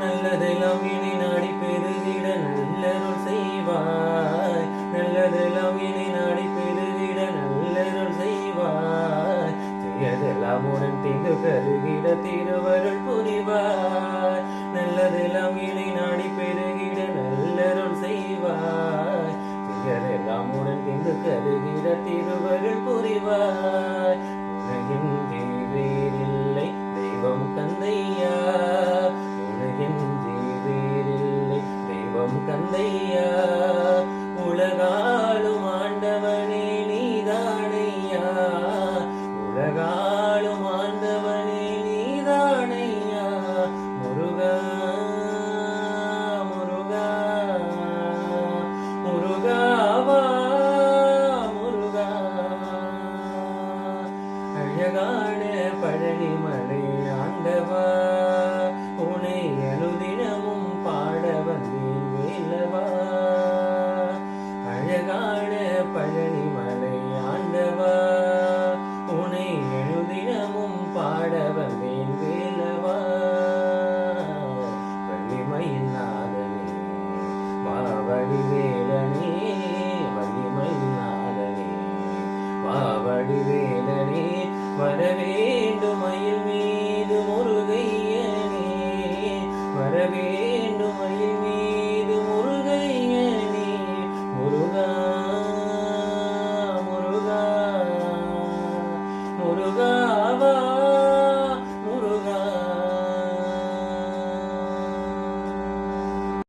நல்லதெல்லாம் இனி நாடி பெருகிட நல்லருள் செய்வாய். நல்லதெல்லாம் இனி நாடி பெருகிட நல்லருள் செய்வாய். தீயதெல்லாம் உடன் தீங்கு கருகிட திருவருள் புரிவாய். நல்லதெல்லாம் இனி நாடி பெருகிட நல்லருள் செய்வாய். தீயதெல்லாம் உடன் தீங்கு கருகிட திருவருள் புரிவாய். உலகின் வேறில்லை தெய்வம் கந்தையா, உலகின் வேறில்லை தெய்வம் கந்தையா. உலகாளும் ஆண்டவனே நீதானையா, உலகாளும் ஆண்டவனே நீதானையா. முருகா முருகா முருகாவா முருகா. அழகான பழனி மலை ஆண்டவா, உனை அனுதினமும் பாட வந்தேன் வேலவா. அழகான பழனி மலை ஆண்டவா, உனை அனுதினமும் பாட வந்தேன் வேலவா. வள்ளிமயில் நாதனே மாவடி வேலனே, வள்ளிமயில் நாதனே மாவடி வேலனே வரவேண்டுமை